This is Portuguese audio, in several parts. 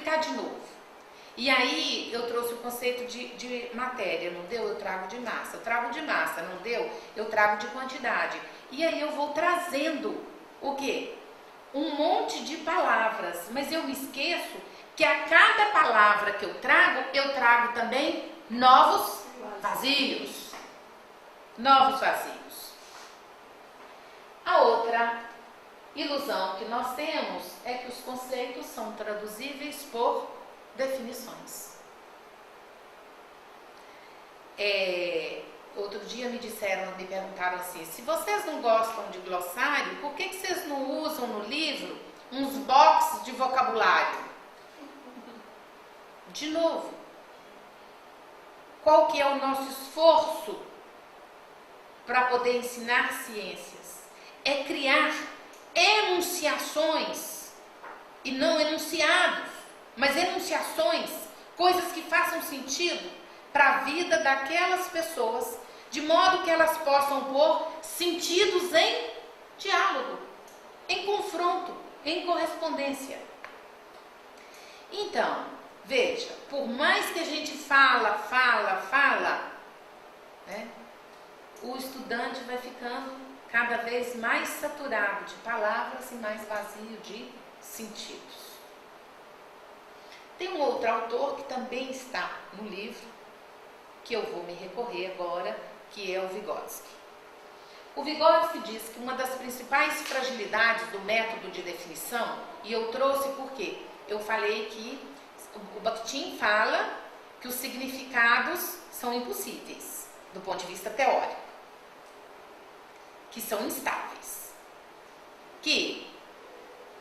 explicar de novo. E aí eu trouxe o conceito de matéria, não deu? Eu trago de massa. Eu trago de massa, não deu? Eu trago de quantidade. E aí eu vou trazendo o quê? Um monte de palavras, mas eu me esqueço que a cada palavra que eu trago também novos vazios. Novos vazios. A outra ilusão que nós temos é que os conceitos são traduzíveis por definições. Outro dia me perguntaram assim: se vocês não gostam de glossário, por que vocês não usam no livro uns boxes de vocabulário? De novo, qual que é o nosso esforço para poder ensinar ciências? É criar enunciações e não enunciados, mas enunciações, coisas que façam sentido para a vida daquelas pessoas, de modo que elas possam pôr sentidos em diálogo, em confronto, em correspondência. Então, veja, por mais que a gente fala, né, o estudante vai ficando cada vez mais saturado de palavras e mais vazio de sentidos. Tem um outro autor que também está no livro, que eu vou me recorrer agora, que é o Vygotsky. O Vygotsky diz que uma das principais fragilidades do método de definição, e eu trouxe porque eu falei que o Bakhtin fala que os significados são impossíveis, do ponto de vista teórico, que são instáveis, que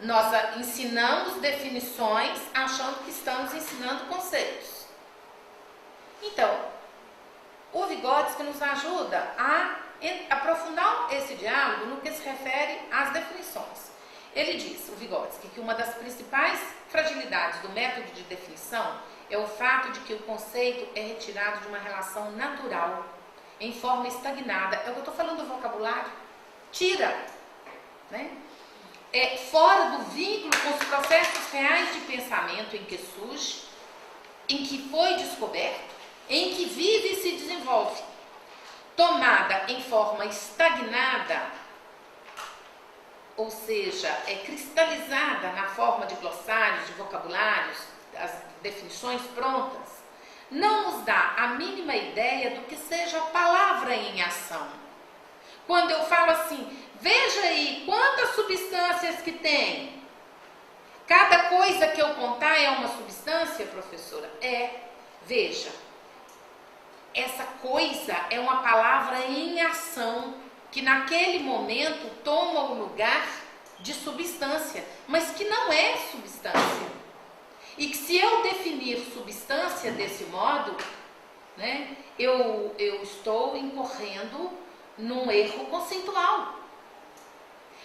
nós ensinamos definições achando que estamos ensinando conceitos. Então, o Vygotsky nos ajuda a aprofundar esse diálogo no que se refere às definições. Ele diz, o Vygotsky, que uma das principais fragilidades do método de definição é o fato de que o conceito é retirado de uma relação natural, em forma estagnada. É o que eu estou falando do vocabulário. Tira, né? Fora do vínculo com os processos reais de pensamento em que surge, em que foi descoberto, em que vive e se desenvolve. Tomada em forma estagnada, ou seja, cristalizada na forma de glossários, de vocabulários, as definições prontas, não nos dá a mínima ideia do que seja palavra em ação. Quando eu falo assim, veja aí quantas substâncias que tem. Cada coisa que eu contar é uma substância, professora? Veja, essa coisa é uma palavra em ação, que naquele momento toma o lugar de substância, mas que não é substância. E que se eu definir substância desse modo, né, eu estou incorrendo num erro conceitual.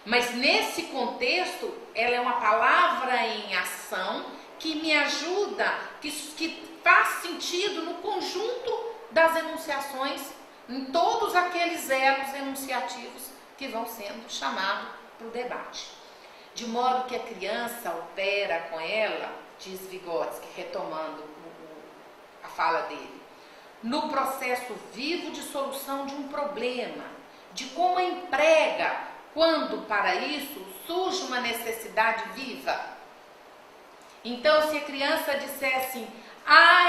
Mas nesse contexto, ela é uma palavra em ação que me ajuda, que faz sentido no conjunto das enunciações, em todos aqueles elos enunciativos que vão sendo chamados para o debate. De modo que a criança opera com ela, diz Vygotsky, retomando a fala dele, no processo vivo de solução de um problema, de como emprega quando para isso surge uma necessidade viva. Então, se a criança disser assim,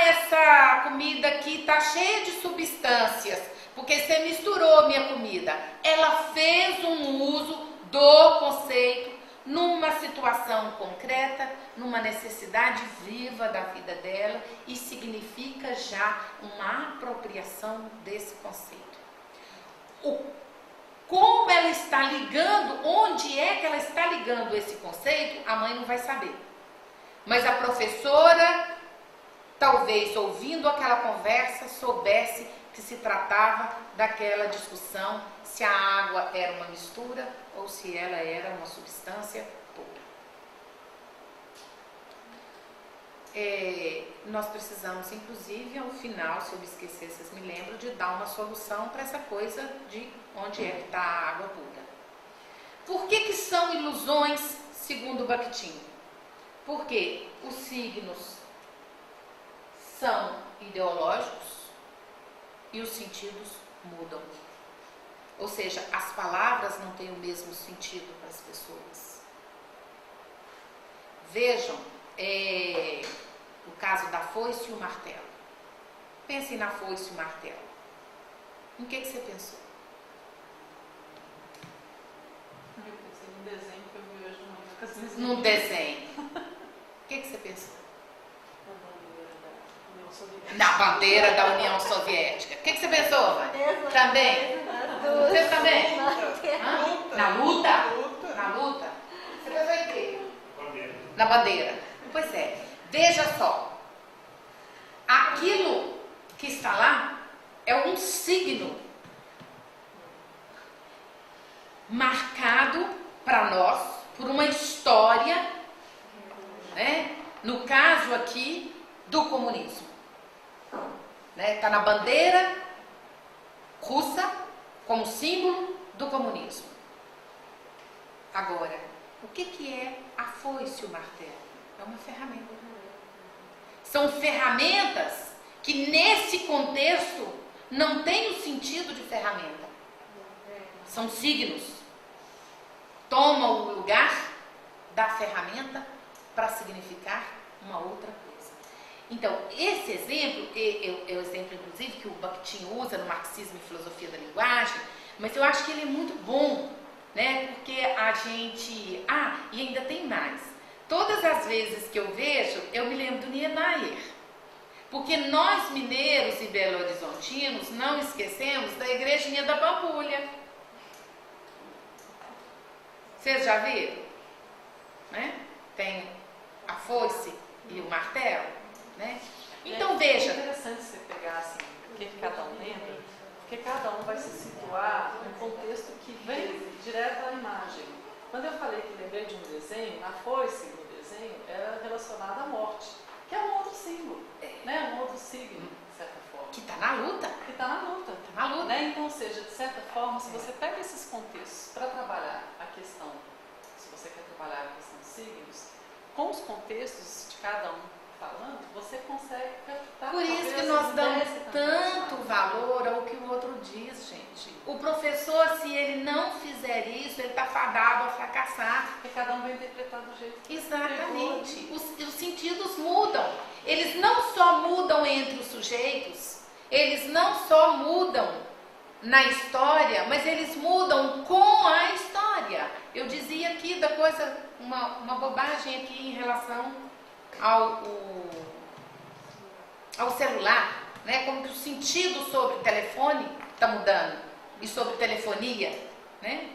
essa comida aqui está cheia de substâncias, porque você misturou minha comida. Ela fez um uso do conceito numa situação concreta, numa necessidade viva da vida dela, e significa já uma apropriação desse conceito. Como ela está ligando, onde é que ela está ligando esse conceito, a mãe não vai saber. Mas a professora, talvez ouvindo aquela conversa, soubesse que se tratava daquela discussão, se a água era uma mistura ou se ela era uma substância pura. Nós precisamos, inclusive, ao final, se eu me esquecer, vocês me lembram, de dar uma solução para essa coisa de onde é que está a água pura. Por que são ilusões, segundo Bakhtin? Porque os signos são ideológicos e os sentidos mudam. Ou seja, as palavras não têm o mesmo sentido para as pessoas. Vejam o caso da foice e o martelo. Pensem na foice e o martelo. Em que você pensou? Eu pensei num desenho que eu vi hoje de manhã. Num desenho. O que você pensou? Na bandeira da União Soviética. O que você pensou, Vânia? Também? Você também? Na luta? Na luta? Você pensou em quê? Na bandeira. Pois é. Veja só. Aquilo que está lá é um signo marcado para nós por uma história, né? No caso aqui do comunismo. Está na bandeira russa como símbolo do comunismo. Agora, o que é a foice e o martelo? É uma ferramenta. São ferramentas que nesse contexto não têm o sentido de ferramenta. São signos. Tomam o lugar da ferramenta para significar uma outra coisa. Então, esse exemplo é o exemplo, inclusive, que o Bakhtin usa no Marxismo e Filosofia da Linguagem, mas eu acho que ele é muito bom, né? Porque a gente... e ainda tem mais. Todas as vezes que eu vejo, eu me lembro do Niemeyer. Porque nós, mineiros e belo-horizontinos, não esquecemos da Igrejinha da Pampulha. Vocês já viram? Né? Tem a foice e o martelo. Né? Então veja. É interessante você pegar assim, o que cada um lembra, porque cada um vai se situar num contexto que vem direto à imagem. Quando eu falei que lembrei de um desenho, a foice do desenho era relacionada à morte, que é um outro símbolo, né? Um outro signo, de certa forma. Que está na luta. Que está na luta. Tá na luta. Né? Então, ou seja, de certa forma, se você pega esses contextos para trabalhar a questão, se você quer trabalhar a questão de signos, com os contextos de cada um falando, você consegue captar. Por isso que nós damos tanto valor ao que o outro diz, gente. O professor, se ele não fizer isso, ele está fadado a fracassar. Porque cada um vai interpretar do jeito que exatamente. Os sentidos mudam. Eles não só mudam entre os sujeitos, eles não só mudam na história, mas eles mudam com a história. Eu dizia aqui da coisa, uma bobagem aqui em relação ao celular, né? Como que o sentido sobre telefone está mudando e sobre telefonia, né?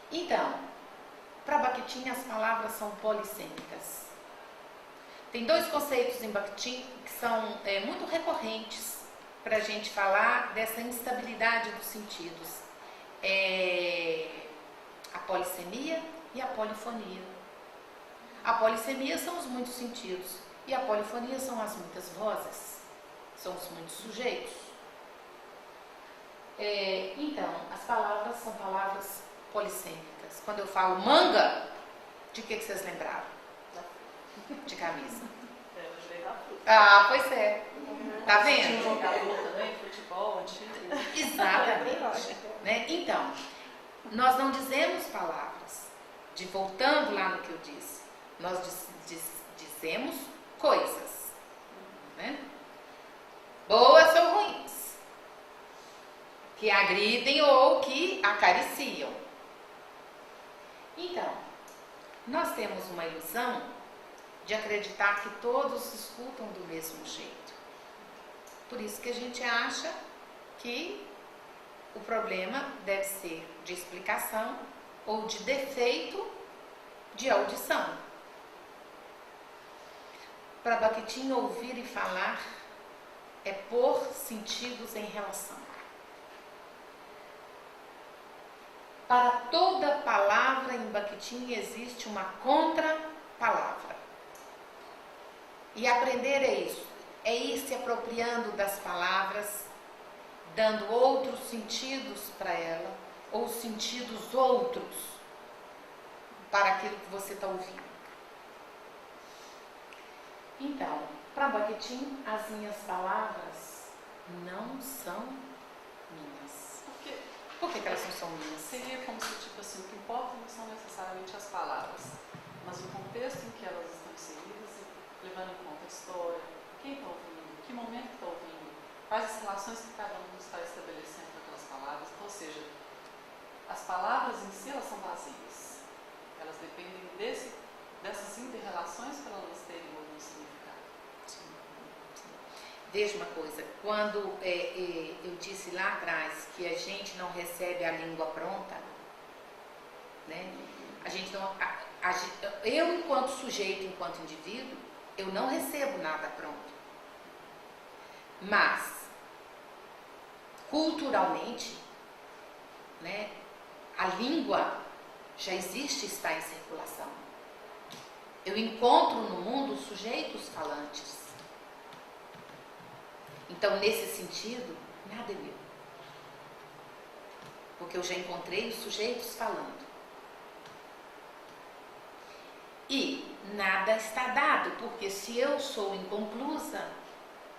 Então, para Bakhtin as palavras são polissêmicas. Tem dois conceitos em Bakhtin que são muito recorrentes para a gente falar dessa instabilidade dos sentidos. A polissemia e a polifonia. A polissemia são os muitos sentidos e a polifonia são as muitas vozes, são os muitos sujeitos. Então, as palavras são palavras polissêmicas. Quando eu falo manga, de que vocês lembraram? De camisa. Pois é. Tá vendo? Jogador também, futebol, antigo. Exatamente. Né? Então, nós não dizemos palavras. Voltando lá no que eu disse. Nós dizemos coisas, né? Boas ou ruins, que agridem ou que acariciam. Então, nós temos uma ilusão de acreditar que todos escutam do mesmo jeito. Por isso que a gente acha que o problema deve ser de explicação ou de defeito de audição. Para Bakhtin, ouvir e falar é pôr sentidos em relação. Para toda palavra em Bakhtin existe uma contra-palavra. E aprender é ir se apropriando das palavras, dando outros sentidos para ela, ou sentidos outros para aquilo que você está ouvindo. Então, para Bakhtin, as minhas palavras não são minhas. Por que elas não são minhas? Seria como se, tipo assim, o que importa não são necessariamente as palavras, mas o contexto em que elas estão inseridas, levando em conta a história, quem está ouvindo, que momento está ouvindo, quais as relações que cada um está estabelecendo com aquelas palavras. Ou seja, as palavras em si, elas são vazias. Elas dependem dessas inter-relações para elas terem algum significado. Veja uma coisa, quando eu disse lá atrás que a gente não recebe a língua pronta, né? A gente não, eu enquanto sujeito, enquanto indivíduo, eu não recebo nada pronto. Mas, culturalmente, né, a língua já existe, está em circulação. Eu encontro no mundo sujeitos falantes. Então, nesse sentido, nada é meu. Porque eu já encontrei os sujeitos falando. E nada está dado, porque se eu sou inconclusa,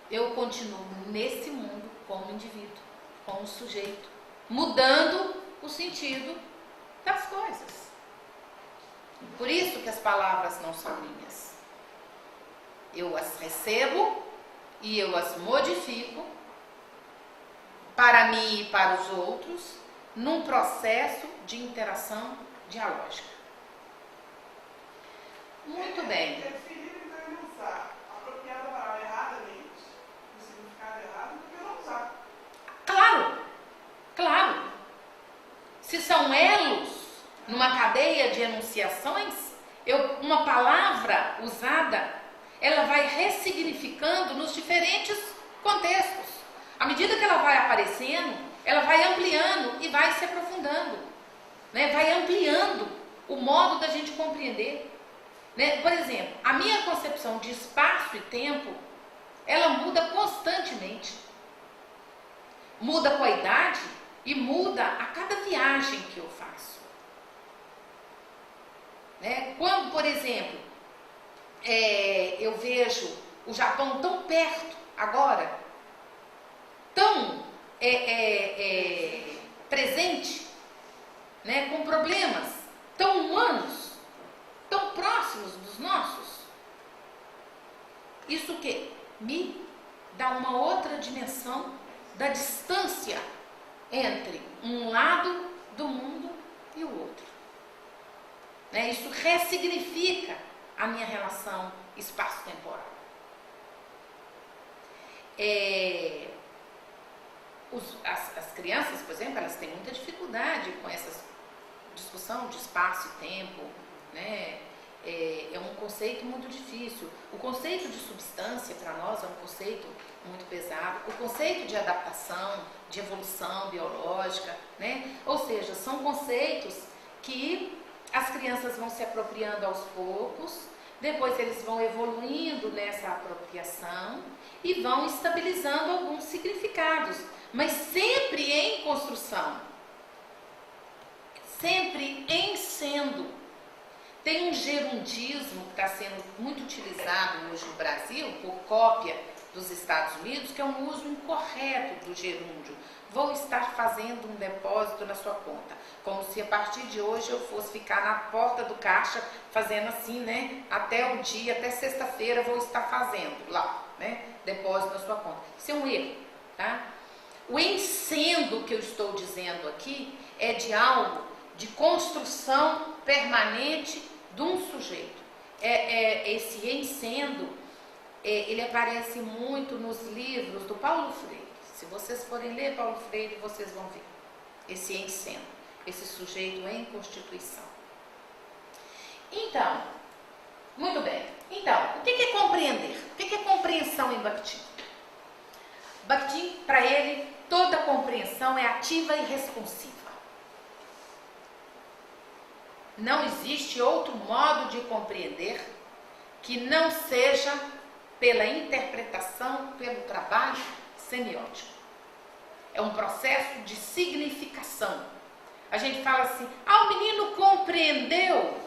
eu continuo nesse mundo como indivíduo, como sujeito, mudando o sentido das coisas. Por isso que as palavras não são minhas. Eu as recebo e eu as modifico para mim e para os outros num processo de interação dialógica. Muito bem. É preferível então ele usar a apropriada palavra erradamente, no significado errado, do que não usar. Claro, claro. Se são elos numa cadeia de enunciações, uma palavra usada, ela vai ressignificando nos diferentes contextos. À medida que ela vai aparecendo, ela vai ampliando e vai se aprofundando, né? Vai ampliando o modo da gente compreender. Né? Por exemplo, a minha concepção de espaço e tempo, ela muda constantemente. Muda com a idade e muda a cada viagem que eu faço. Né? Quando, por exemplo, eu vejo o Japão tão perto agora, tão presente, né? Com problemas tão humanos, tão próximos dos nossos, isso que me dá uma outra dimensão da distância entre um lado do mundo e o outro. Né? Isso ressignifica a minha relação espaço-temporal. As crianças, por exemplo, elas têm muita dificuldade com essa discussão de espaço e tempo, né? É um conceito muito difícil. O conceito de substância para nós é um conceito muito pesado. O conceito de adaptação, de evolução biológica, né? Ou seja, são conceitos que as crianças vão se apropriando aos poucos, depois eles vão evoluindo nessa apropriação e vão estabilizando alguns significados, mas sempre em construção, sempre em sendo. Tem um gerundismo que está sendo muito utilizado hoje no Brasil, por cópia dos Estados Unidos, que é um uso incorreto do gerúndio. Vou estar fazendo um depósito na sua conta. Como se a partir de hoje eu fosse ficar na porta do caixa fazendo assim, né? Até o dia, até sexta-feira vou estar fazendo lá, né? Depósito na sua conta. Isso é um erro, tá? O ensendo que eu estou dizendo aqui é de algo de construção permanente de um sujeito. Esse ensendo, ele aparece muito nos livros do Paulo Freire. Se vocês forem ler Paulo Freire, vocês vão ver esse ensendo, esse sujeito em constituição. Então, muito bem. Então, o que é compreender? O que é compreensão em Bakhtin? Bakhtin, para ele, toda compreensão é ativa e responsiva. Não existe outro modo de compreender que não seja pela interpretação, pelo trabalho semiótico. É um processo de significação. A gente fala assim, o menino compreendeu.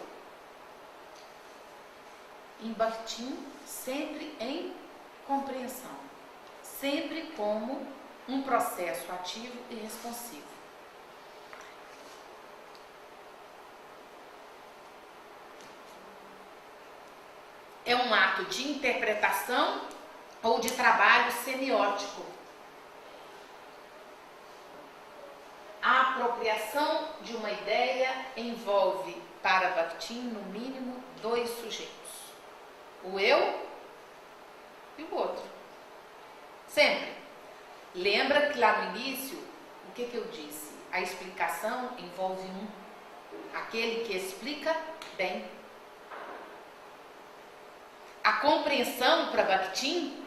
em Bakhtin sempre em compreensão, sempre como um processo ativo e responsivo. É um ato de interpretação ou de trabalho semiótico. A apropriação de uma ideia envolve, para Bakhtin, no mínimo, 2 sujeitos. O eu e o outro. Sempre. Lembra que lá no início, o que eu disse? A explicação envolve um. Aquele que explica bem. A compreensão para Bakhtin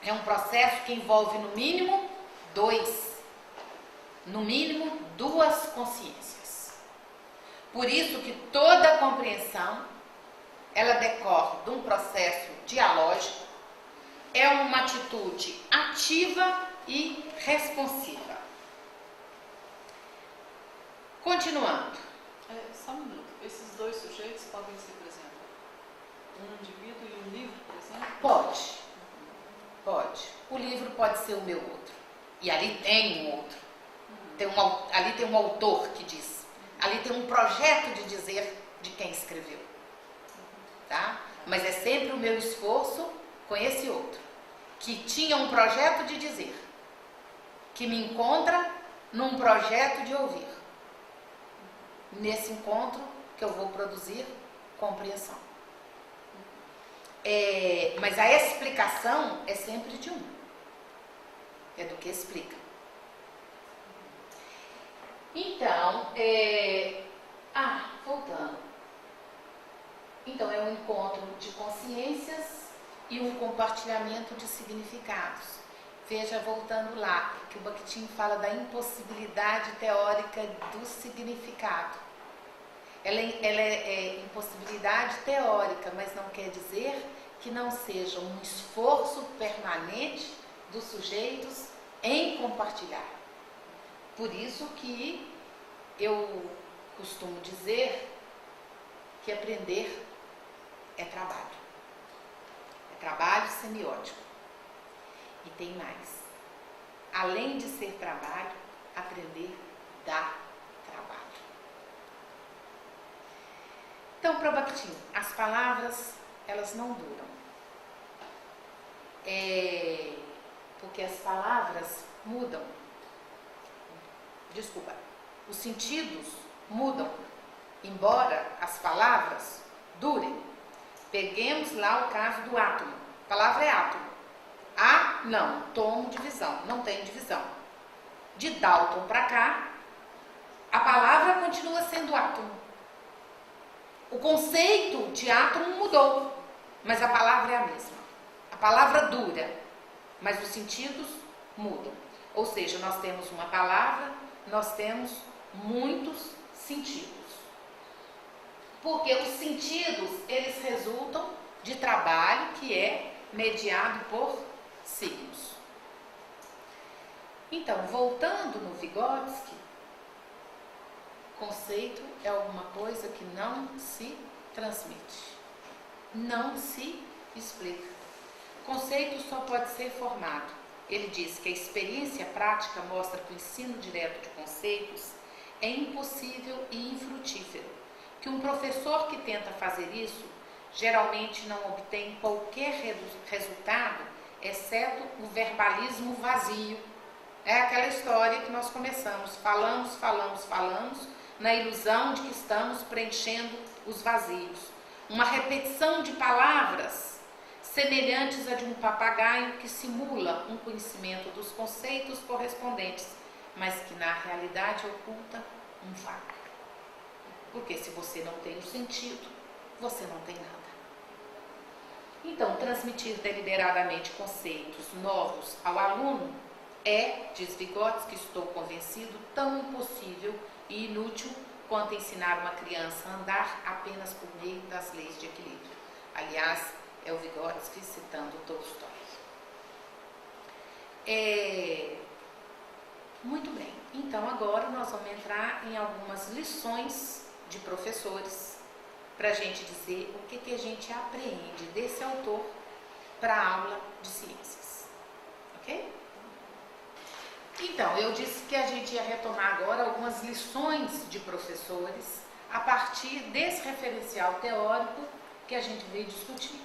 é um processo que envolve no mínimo 2. No mínimo 2 consciências. Por isso que toda compreensão, ela decorre de um processo dialógico, é uma atitude ativa e responsiva. Continuando. Só um minuto. Esses 2 sujeitos podem ser, por exemplo, um indivíduo e um livro, por exemplo? Pode. Pode. O livro pode ser o meu outro. E ali tem um outro. Ali tem um autor que diz. Ali tem um projeto de dizer de quem escreveu. Tá? Mas é sempre o meu esforço com esse outro, que tinha um projeto de dizer, que me encontra num projeto de ouvir. Nesse encontro que eu vou produzir compreensão. Mas a explicação é sempre de um. É do que explica. Então, voltando. Então, é um encontro de consciências e um compartilhamento de significados. Veja, voltando lá, que o Bakhtin fala da impossibilidade teórica do significado. Ela é impossibilidade teórica, mas não quer dizer que não seja um esforço permanente dos sujeitos em compartilhar. Por isso que eu costumo dizer que aprender é trabalho. É trabalho semiótico. E tem mais. Além de ser trabalho, aprender dá trabalho. Então, para Bakhtin, as palavras, elas não duram. Porque as palavras mudam. Os sentidos mudam, embora as palavras durem. Peguemos lá o caso do átomo. A palavra é átomo. Não, tomo divisão, não tem divisão. De Dalton para cá, a palavra continua sendo átomo. O conceito de átomo mudou, mas a palavra é a mesma. A palavra dura, mas os sentidos mudam. Ou seja, nós temos uma palavra, nós temos muitos sentidos. Porque os sentidos, eles resultam de trabalho que é mediado por signos. Então, voltando no Vygotsky, conceito é alguma coisa que não se transmite, não se explica. Conceito só pode ser formado. Ele diz que a experiência prática mostra que o ensino direto de conceitos é impossível e infrutífero, que um professor que tenta fazer isso geralmente não obtém qualquer resultado, exceto o verbalismo vazio. É aquela história que nós começamos, falamos, na ilusão de que estamos preenchendo os vazios. Uma repetição de palavras semelhantes a de um papagaio que simula um conhecimento dos conceitos correspondentes, mas que na realidade oculta um vácuo. Porque se você não tem o sentido, você não tem nada. Então, transmitir deliberadamente conceitos novos ao aluno é, diz Vygotsky, estou convencido, tão impossível e inútil quanto ensinar uma criança a andar apenas por meio das leis de equilíbrio. Aliás, é o Vygotsky citando Tolstói. Muito bem, então agora nós vamos entrar em algumas lições de professores para a gente dizer o que a gente apreende desse autor para a aula de ciências. Ok? Então, eu disse que a gente ia retomar agora algumas lições de professores a partir desse referencial teórico que a gente veio discutir.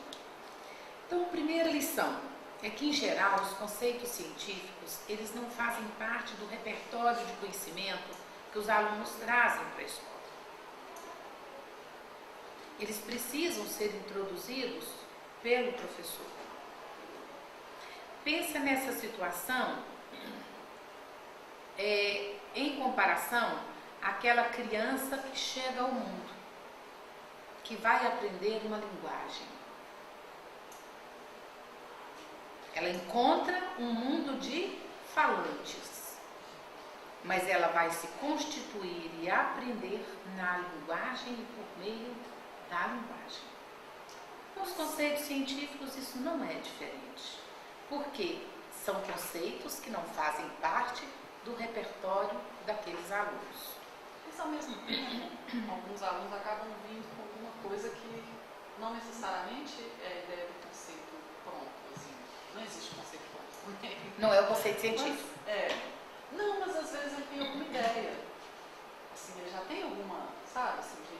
Então, a primeira lição é que, em geral, os conceitos científicos, eles não fazem parte do repertório de conhecimento que os alunos trazem para a escola. Eles precisam ser introduzidos pelo professor. Pensa nessa situação em comparação àquela criança que chega ao mundo, que vai aprender uma linguagem. Ela encontra um mundo de falantes, mas ela vai se constituir e aprender na linguagem e por meio da linguagem. Nos conceitos científicos isso não é diferente, porque são conceitos que não fazem parte do repertório daqueles alunos. Mas ao mesmo tempo, alguns alunos acabam vindo com alguma coisa que não necessariamente é a ideia do conceito pronto, assim. Não existe conceito pronto. Não é o conceito científico. Não, mas às vezes ele tem alguma ideia. Assim, ele já tem alguma, sabe, assim, de...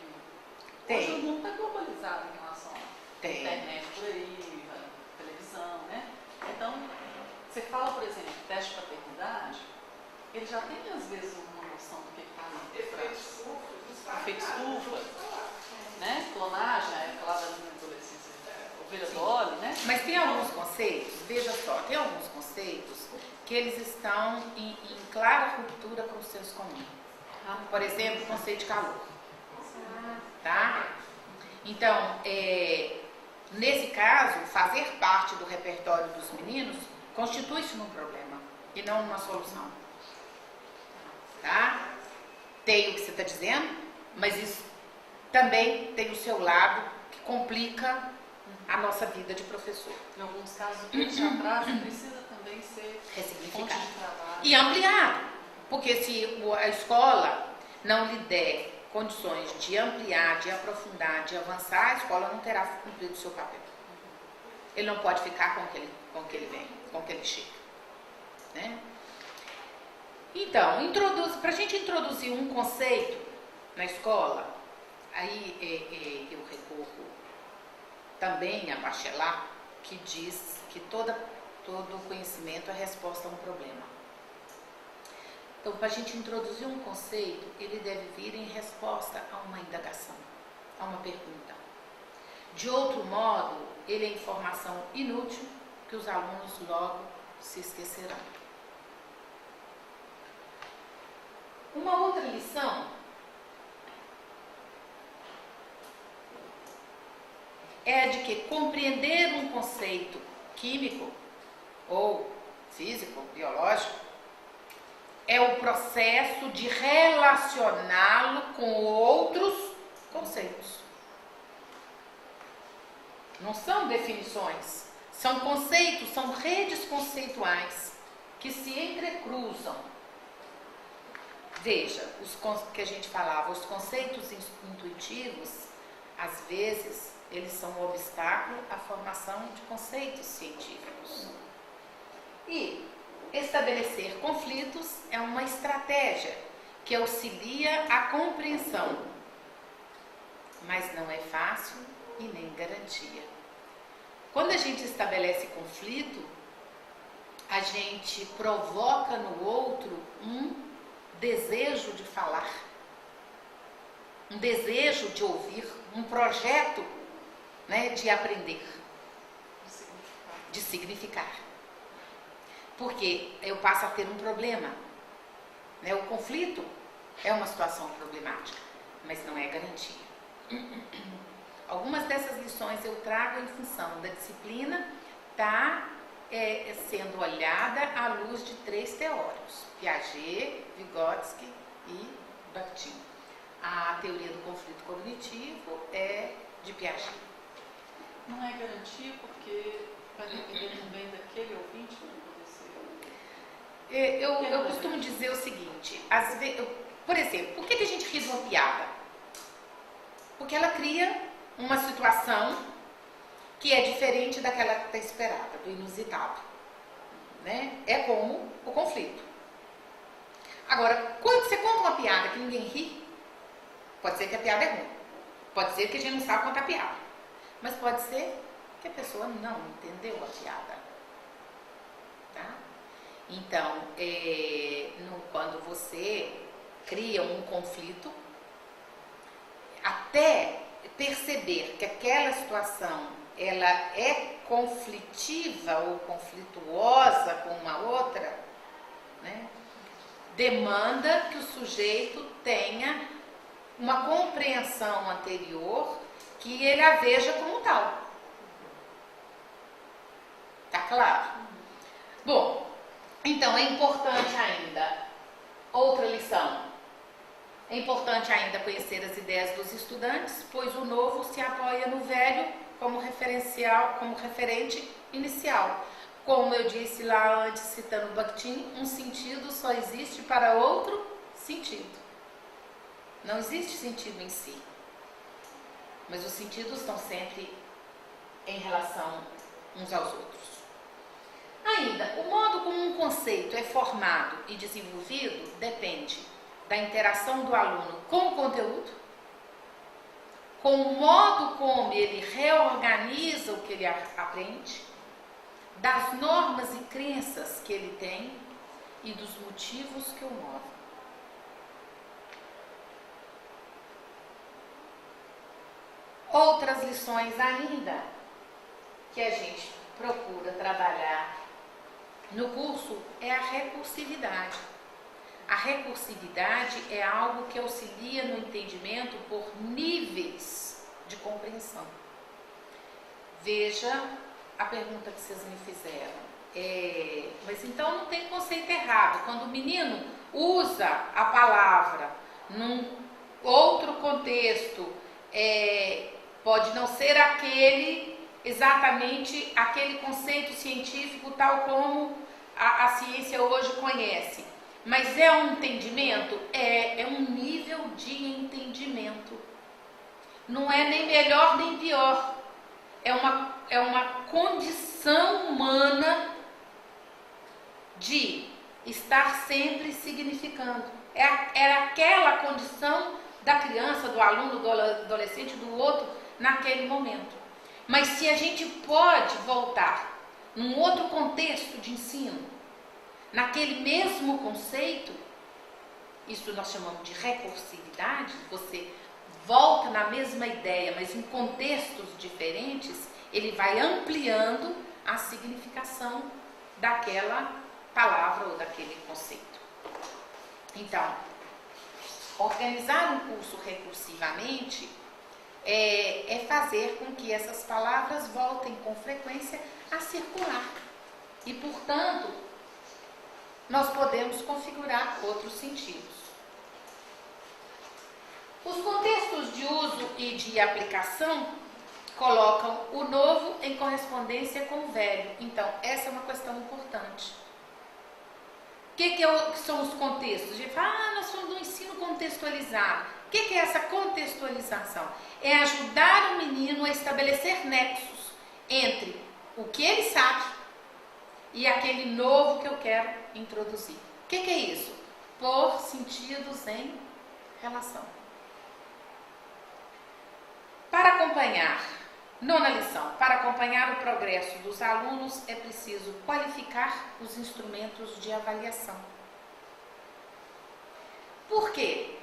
Tem. Hoje o mundo está globalizado em relação à internet por aí, à televisão, né? Então, você fala, por exemplo, teste de paternidade, ele já tem às vezes uma noção do que está ali. Efeito estufa, né? Clonagem, a época lá da minha adolescência, ovelha Dolly, né? Mas tem alguns conceitos, veja só, tem alguns conceitos que eles estão em clara ruptura com o senso comum. Por exemplo, o conceito de calor. Tá? Então, nesse caso, fazer parte do repertório dos meninos constitui-se num problema e não uma solução. Tá? Tem o que você está dizendo, mas isso também tem o seu lado que complica a nossa vida de professor. Em alguns casos, o que a gente atrasa precisa também ser fonte de trabalho. E ampliado, porque se a escola não lhe der condições de ampliar, de aprofundar, de avançar, a escola não terá cumprido o seu papel. Ele não pode ficar com o que ele vem, com o que ele chega. Né? Então, para a gente introduzir um conceito na escola, aí eu recorro também a Bachelard, que diz que todo conhecimento é resposta a um problema. Então, para a gente introduzir um conceito, ele deve vir em resposta a uma indagação, a uma pergunta. De outro modo, ele é informação inútil que os alunos logo se esquecerão. Uma outra lição é a de que compreender um conceito químico ou físico, biológico, é o processo de relacioná-lo com outros conceitos. Não são definições, são conceitos, são redes conceituais que se entrecruzam. Veja, que a gente falava, os conceitos intuitivos, às vezes, eles são um obstáculo à formação de conceitos científicos. E estabelecer conflitos é uma estratégia que auxilia a compreensão, mas não é fácil e nem garantia. Quando a gente estabelece conflito, a gente provoca no outro um desejo de falar, um desejo de ouvir, um projeto, né, de aprender, de significar. Porque eu passo a ter um problema. Né? O conflito é uma situação problemática, mas não é garantia. Algumas dessas lições eu trago em função da disciplina estar sendo olhada à luz de 3 teóricos, Piaget, Vygotsky e Bakhtin. A teoria do conflito cognitivo é de Piaget. Não é garantia porque vai depender também daquele ouvinte, eu costumo dizer o seguinte, às vezes, por exemplo, por que a gente ri de uma piada? Porque ela cria uma situação que é diferente daquela que está esperada, do inusitado, né? É como o conflito. Agora, quando você conta uma piada que ninguém ri, pode ser que a piada é ruim, pode ser que a gente não sabe contar piada, mas pode ser que a pessoa não entendeu a piada, tá? Então, quando você cria um conflito, até perceber que aquela situação ela é conflitiva ou conflituosa com uma outra, né, demanda que o sujeito tenha uma compreensão anterior que ele a veja como tal. Tá claro? Bom, então é importante ainda, outra lição, é importante ainda conhecer as ideias dos estudantes, pois o novo se apoia no velho como referencial, como referente inicial. Como eu disse lá antes, citando Bakhtin, um sentido só existe para outro sentido. Não existe sentido em si, mas os sentidos estão sempre em relação uns aos outros. Ainda, o modo como um conceito é formado e desenvolvido depende da interação do aluno com o conteúdo, com o modo como ele reorganiza o que ele aprende, das normas e crenças que ele tem e dos motivos que o movem. Outras lições ainda que a gente procura trabalhar no curso é a recursividade. A recursividade é algo que auxilia no entendimento por níveis de compreensão. Veja a pergunta que vocês me fizeram. Mas então não tem conceito errado. Quando o menino usa a palavra num outro contexto, pode não ser exatamente aquele conceito científico tal como a ciência hoje conhece. Mas é um entendimento? É um nível de entendimento. Não é nem melhor nem pior. É uma condição humana de estar sempre significando. É aquela condição da criança, do aluno, do adolescente, do outro, naquele momento. Mas se a gente pode voltar num outro contexto de ensino, naquele mesmo conceito, isso nós chamamos de recursividade, você volta na mesma ideia, mas em contextos diferentes, ele vai ampliando a significação daquela palavra ou daquele conceito. Então, organizar um curso recursivamente é fazer com que essas palavras voltem com frequência a circular. E, portanto, nós podemos configurar outros sentidos. Os contextos de uso e de aplicação colocam o novo em correspondência com o velho. Então, essa é uma questão importante. O que são os contextos? A gente fala, nós somos do ensino contextualizado. O que é essa contextualização? É ajudar o menino a estabelecer nexos entre o que ele sabe e aquele novo que eu quero introduzir. O que é isso? Pôr sentidos em relação. Para acompanhar, nona lição, para acompanhar o progresso dos alunos é preciso qualificar os instrumentos de avaliação. Por quê?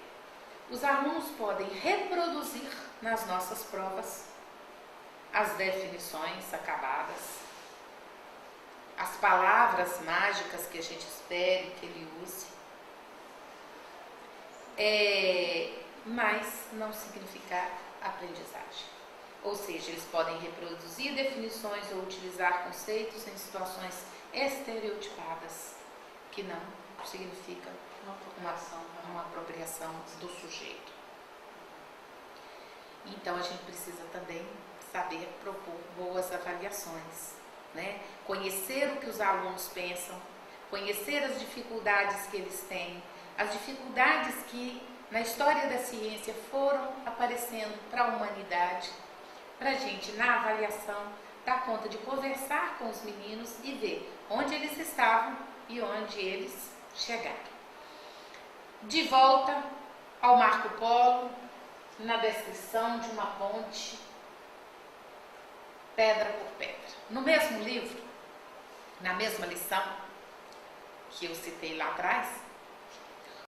Os alunos podem reproduzir nas nossas provas as definições acabadas, as palavras mágicas que a gente espere que ele use, mas não significar aprendizagem. Ou seja, eles podem reproduzir definições ou utilizar conceitos em situações estereotipadas, que não significam uma apropriação do sujeito. Então, a gente precisa também saber propor boas avaliações, né? Conhecer o que os alunos pensam, conhecer as dificuldades que eles têm, as dificuldades que na história da ciência foram aparecendo para a humanidade, para a gente, na avaliação, dar conta de conversar com os meninos e ver onde eles estavam e onde eles chegaram. De volta ao Marco Polo, na descrição de uma ponte, pedra por pedra. No mesmo livro, na mesma lição que eu citei lá atrás,